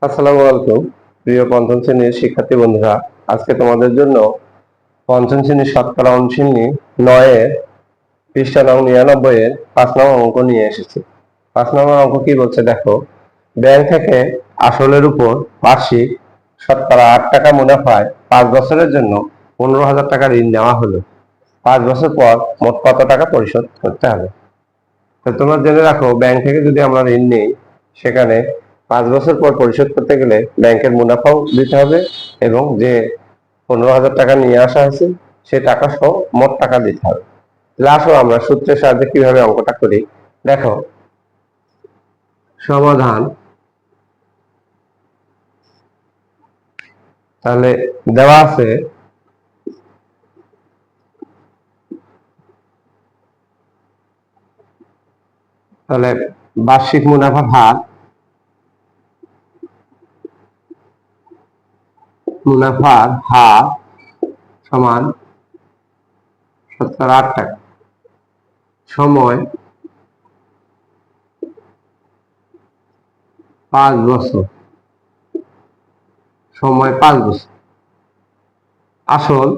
আসসালামু আলাইকুম প্রিয় পঞ্চম শ্রেণীর শিক্ষার্থী বন্ধুরা। আজকে তোমাদের জন্য পঞ্চম শ্রেণীর শতকরা অনুশীলনী 9 এর পৃষ্ঠা নং 99 এর 5 নম্বর অঙ্ক নিয়ে এসেছি। 5 নম্বর অঙ্ক কি বলছে দেখো। ব্যাংক থেকে আসলের উপর বার্ষিক শতকরা 8 টাকা মুনাফায় 5 বছরের জন্য 15,000 টাকা ঋণ নেওয়া হলো। 5 বছর পর মোট কত টাকা পরিশোধ করতে হবে? তো তোমরা জেনে রাখো, ব্যাংক থেকে যদি আমরা ঋণ নিই, সেখানে 5 বছর পর পরিশোধ করতে গেলে ব্যাংকের মুনাফাও দিতে হবে এবং যে 15,000 টাকা নিয়ে আসা হয়েছে সে টাকা সহ মোট টাকা দিতে হবে। তাহলে আসো আমরা সূত্রের সাহায্যে কিভাবে অঙ্কটা করি দেখো। সমাধান। তাহলে দেওয়া আছে তাহলে বার্ষিক মুনাফার হার সমান শতকরা 8 টাকা, সময় 5 বছর, আসল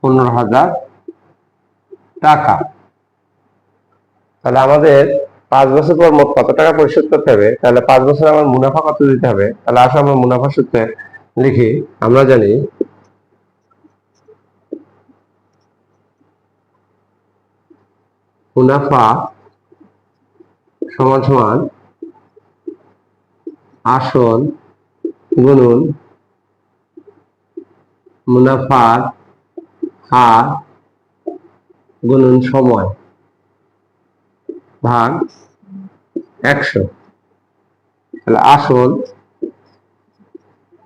15,000 টাকা। তাহলে আমাদের 5 বছর পর মোট কত টাকা পরিশোধ করতে হবে? তাহলে 5 বছর আমার মুনাফা কত দিতে হবে? তাহলে আসো আমরা মুনাফা সূত্রে লিখি। আমরা জানি মুনাফা সমান সমান আসল গুণন মুনাফার হার গুণন সময় ভাগ 100। তাহলে আসল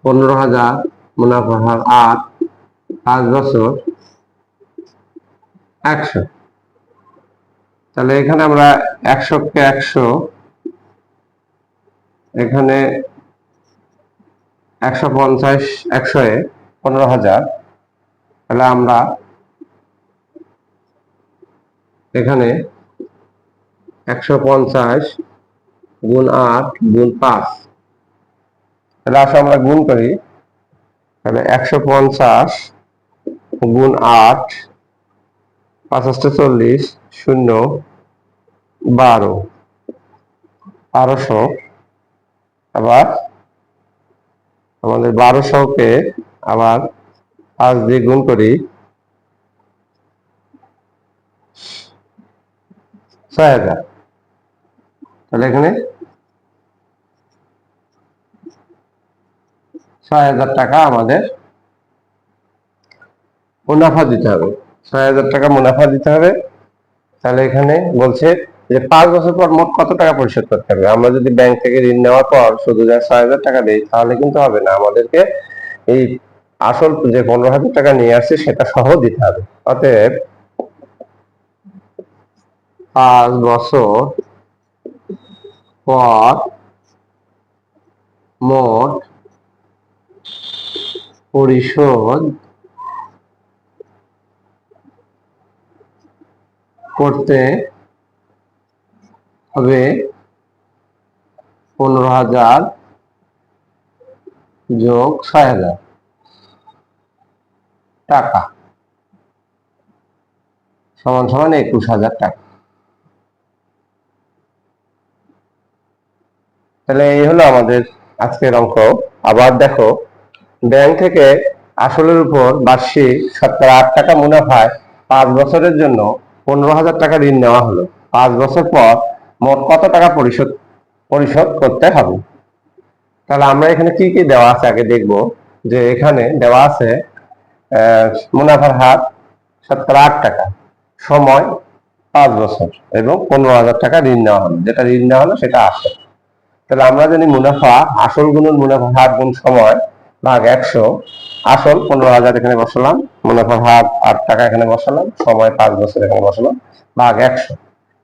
15,000, মুনাফার হার 8, 5 বছর 100। তাহলে এখানে আমরা 100 কে 100, এখানে 150, 100 এ 15,000। তাহলে আমরা এখানে 150 গুণ 8 গুণ 5। তাহলে আসলে আমরা গুণ করি। তাহলে 150 গুণ 8, 5 40, 0, 12, 1200। আবার আমাদের 1200-কে আবার 5 দিয়ে গুণ করি, 6,000। তাহলে এখানে 6,000 টাকা আমাদের মুনাফা দিতে হবে। 6,000 টাকা মুনাফা দিতে হবে। তাহলে এখানে বলছে যে 5 বছর পর মোট কত টাকা পরিশোধ করতে হবে। আমরা যদি ব্যাংক থেকে ঋণ নেওয়ার পর শুধু 6,000 টাকা দিই তাহলে কিন্তু হবে না, আমাদেরকে এই আসল যে 15,000 টাকা নিয়ে আসছে সেটা সহ দিতে হবে। অতএব 5 বছর পর মোট পরিশোধ করতে হবে 15,000 যোগ 6,000 টাকা সমান সমান 21,000 টাকা। তাহলে এই হলো আমাদের আজকের অঙ্ক। আবার দেখো, ব্যাংক থেকে আসলের উপর বার্ষিক শতকরা 8 টাকা মুনাফায় 5 বছরের জন্য 15,000 টাকা ঋণ নেওয়া হলো। 5 বছর পর মোট কত টাকা পরিশোধ করতে হবে? তাহলে আমরা এখানে কি কি দেওয়া আছে আগে দেখব। যে এখানে দেওয়া আছে মুনাফার হার শতকরা 8 টাকা, সময় 5 বছর এবং 15,000 টাকা ঋণ নেওয়া হলো। যেটা ঋণ নেওয়া হলো সেটা আসল। তাহলে আমরা জানি মুনাফা আসল গুণন মুনাফার হার গুণ সময় ভাগ 100। আসল 15,000 এখানে বসালাম, মুনাফার হার 8 টাকা এখানে বসালাম, সময় 5 বছর এখানে বসালাম, ভাগ 100।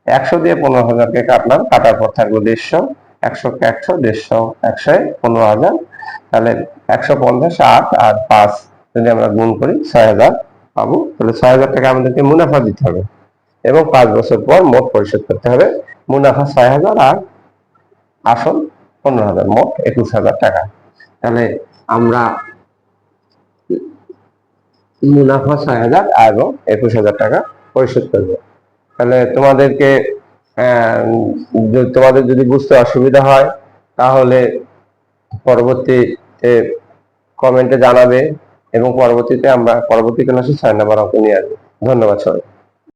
100 দিয়ে 15,000-কে কাটলাম, কাটার পর থাকলো 150। 100 কে 100, 150, 100 15,000। তাহলে 150, 8 আর 5 যদি আমরা গুণ করি 6,000 পাবো। তাহলে 6,000 টাকা আমাদেরকে মুনাফা দিতে হবে। এবং 5 বছর পর মোট পরিশোধ করতে হবে। মুনাফা 6,000 আর আসল 15,000, মোট 21,000 টাকা। তাহলে আমরা মুনাফা 6,000 এবং 21,000 টাকা পরিশোধ করবো। তাহলে তোমাদের যদি বুঝতে অসুবিধা হয় তাহলে পরবর্তীতে কমেন্টে জানাবে, এবং পরবর্তীতে আমরা পরবর্তী ক্লাসে 6 নম্বর অঙ্ক নিয়ে আসবো। ধন্যবাদ সবাই।